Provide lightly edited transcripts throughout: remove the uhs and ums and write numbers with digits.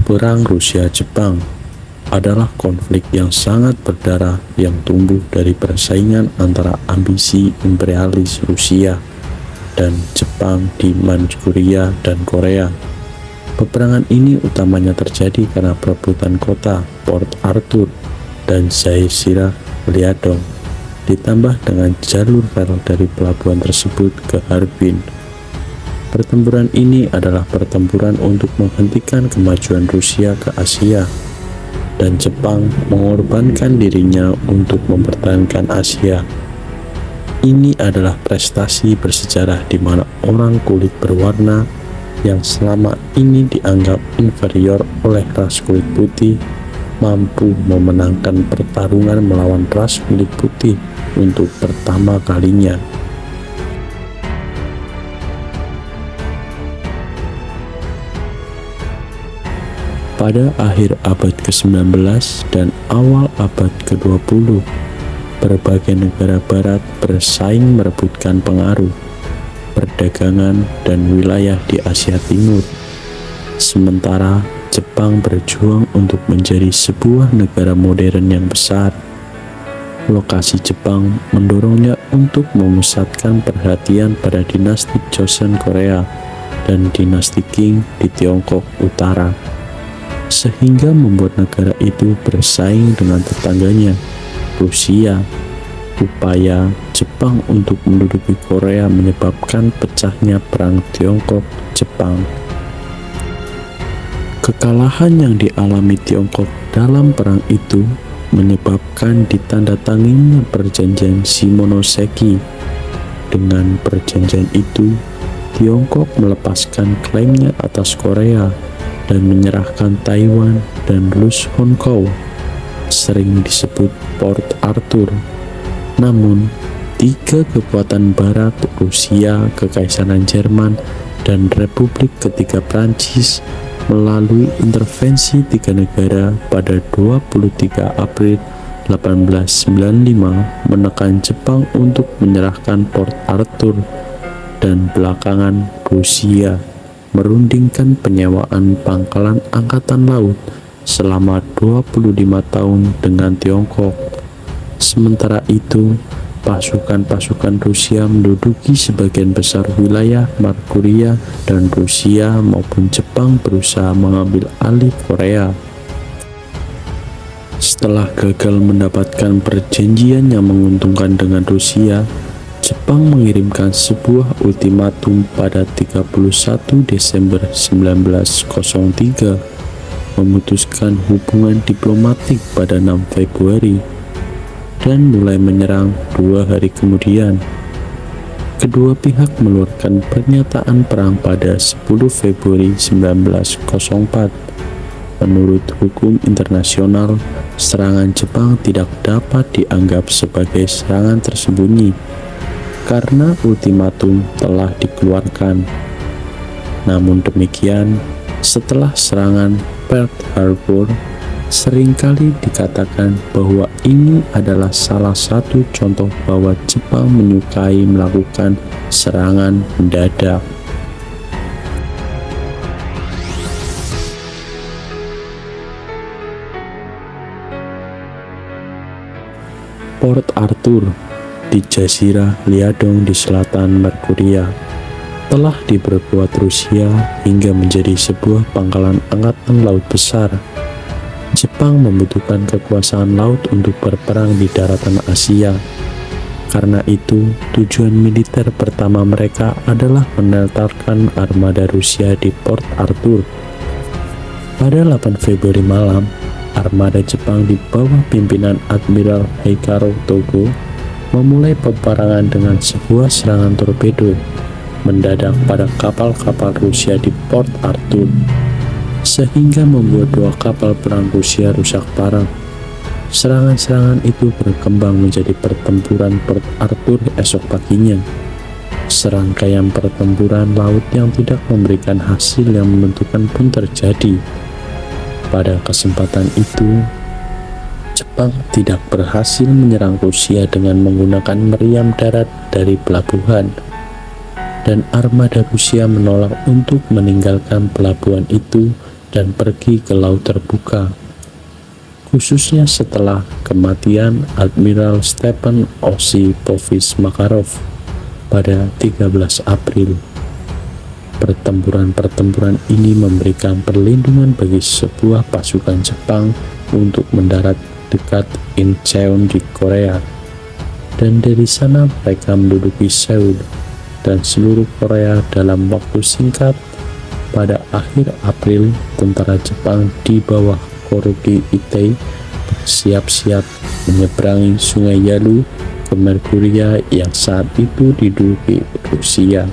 Perang Rusia-Jepang adalah konflik yang sangat berdarah yang tumbuh dari persaingan antara ambisi imperialis Rusia dan Jepang di Manchuria dan Korea. Peperangan ini utamanya terjadi karena perebutan kota Port Arthur dan Jaisira Liadong, ditambah dengan jalur rel dari pelabuhan tersebut ke Harbin. Pertempuran ini adalah pertempuran untuk menghentikan kemajuan Rusia ke Asia, dan Jepang mengorbankan dirinya untuk mempertahankan Asia. Ini adalah prestasi bersejarah di mana orang kulit berwarna yang selama ini dianggap inferior oleh ras kulit putih mampu memenangkan pertarungan melawan ras kulit putih untuk pertama kalinya. Pada akhir abad ke-19 dan awal abad ke-20, berbagai negara barat bersaing merebutkan pengaruh, perdagangan, dan wilayah di Asia Timur. Sementara Jepang berjuang untuk menjadi sebuah negara modern yang besar. Lokasi Jepang mendorongnya untuk memusatkan perhatian pada dinasti Joseon Korea dan dinasti Qing di Tiongkok Utara, sehingga membuat negara itu bersaing dengan tetangganya, Rusia. Upaya Jepang untuk menduduki Korea menyebabkan pecahnya Perang Tiongkok-Jepang. Kekalahan yang dialami Tiongkok dalam perang itu menyebabkan ditandatanganinya perjanjian Shimonoseki. Dengan perjanjian itu, Tiongkok melepaskan klaimnya atas Korea dan menyerahkan Taiwan dan Luzhou, sering disebut Port Arthur. Namun, tiga kekuatan barat, Rusia, Kekaisaran Jerman, dan Republik Ketiga Prancis melalui intervensi tiga negara pada 23 April 1895 menekan Jepang untuk menyerahkan Port Arthur, dan belakangan Rusia merundingkan penyewaan pangkalan angkatan laut selama 25 tahun dengan Tiongkok. Sementara itu, pasukan-pasukan Rusia menduduki sebagian besar wilayah Manchuria, dan Rusia maupun Jepang berusaha mengambil alih Korea. Setelah gagal mendapatkan perjanjian yang menguntungkan dengan Rusia, Jepang mengirimkan sebuah ultimatum pada 31 Desember 1903, memutuskan hubungan diplomatik pada 6 Februari, dan mulai menyerang 2 hari kemudian. Kedua pihak mengeluarkan pernyataan perang pada 10 Februari 1904. Menurut hukum internasional, serangan Jepang tidak dapat dianggap sebagai serangan tersembunyi karena ultimatum telah dikeluarkan. Namun demikian, setelah serangan Pearl Harbor, seringkali dikatakan bahwa ini adalah salah satu contoh bahwa Jepang menyukai melakukan serangan mendadak. Port Arthur di Jazirah Liadong di selatan Manchuria telah diperkuat Rusia hingga menjadi sebuah pangkalan angkatan laut besar. Jepang membutuhkan kekuasaan laut untuk berperang di daratan Asia. Karena itu, tujuan militer pertama mereka adalah menetarkan armada Rusia di Port Arthur. Pada 8 Februari malam, armada Jepang di bawah pimpinan Admiral Heikaro Togo memulai peperangan dengan sebuah serangan torpedo mendadak pada kapal-kapal Rusia di Port Arthur, sehingga membuat 2 kapal perang Rusia rusak parah. Serangan-serangan itu berkembang menjadi pertempuran Port Arthur esok paginya. Serangkaian pertempuran laut yang tidak memberikan hasil yang menentukan pun terjadi. Pada kesempatan itu, Jepang tidak berhasil menyerang Rusia dengan menggunakan meriam darat dari pelabuhan, dan armada Rusia menolak untuk meninggalkan pelabuhan itu dan pergi ke laut terbuka, khususnya setelah kematian Admiral Stephen Osipovich Makarov pada 13 April. Pertempuran-pertempuran ini memberikan perlindungan bagi sebuah pasukan Jepang untuk mendarat dekat Incheon di Korea, dan dari sana mereka menduduki Seoul dan seluruh Korea dalam waktu singkat. Pada akhir April, tentara Jepang di bawah Kuroki Ite bersiap-siap menyeberangi Sungai Yalu ke Merkuria yang saat itu diduduki Rusia.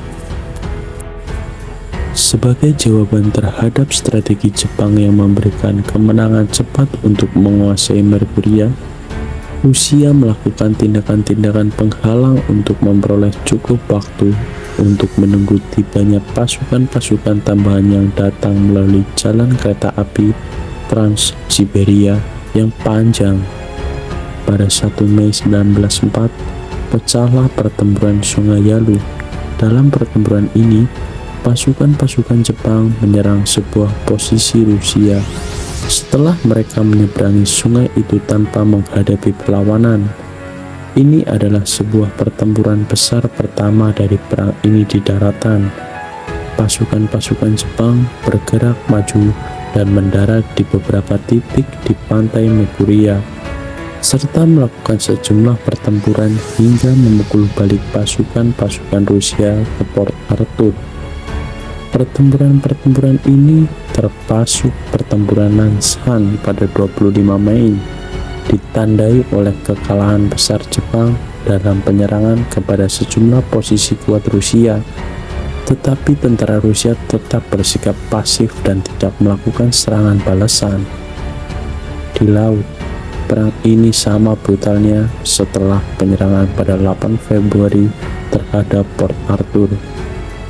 Sebagai jawaban terhadap strategi Jepang yang memberikan kemenangan cepat untuk menguasai Merkuria, Rusia melakukan tindakan-tindakan penghalang untuk memperoleh cukup waktu untuk menunggu tibanya pasukan-pasukan tambahan yang datang melalui jalan kereta api Trans-Siberia yang panjang. Pada 1 Mei 1904, pecahlah pertempuran Sungai Yalu. Dalam pertempuran ini, pasukan-pasukan Jepang menyerang sebuah posisi Rusia setelah mereka menyeberangi sungai itu tanpa menghadapi perlawanan. Ini adalah sebuah pertempuran besar pertama dari perang ini di daratan. Pasukan-pasukan Jepang bergerak maju dan mendarat di beberapa titik di pantai Merkuria, serta melakukan sejumlah pertempuran hingga memukul balik pasukan-pasukan Rusia ke Port Arthur. Pertempuran-pertempuran ini termasuk pertempuran Nansan pada 25 Mei, ditandai oleh kekalahan besar Jepang dalam penyerangan kepada sejumlah posisi kuat Rusia. Tetapi tentara Rusia tetap bersikap pasif dan tidak melakukan serangan balasan. Di laut, perang ini sama brutalnya setelah penyerangan pada 8 Februari terhadap Port Arthur.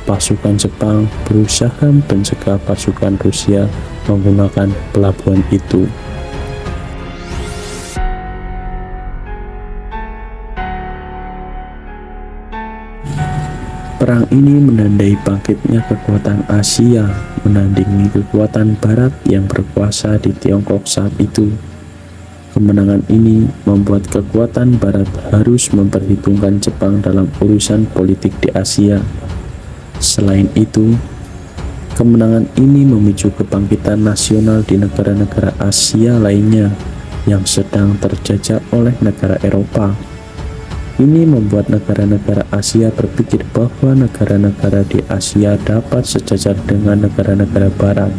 Pasukan Jepang berusaha mencegah pasukan Rusia menggunakan pelabuhan itu. Perang ini menandai bangkitnya kekuatan Asia, menandingi kekuatan Barat yang berkuasa di Tiongkok saat itu. Kemenangan ini membuat kekuatan Barat harus memperhitungkan Jepang dalam urusan politik di Asia. Selain itu, kemenangan ini memicu kebangkitan nasional di negara-negara Asia lainnya yang sedang terjajah oleh negara Eropa. Ini membuat negara-negara Asia berpikir bahwa negara-negara di Asia dapat sejajar dengan negara-negara Barat.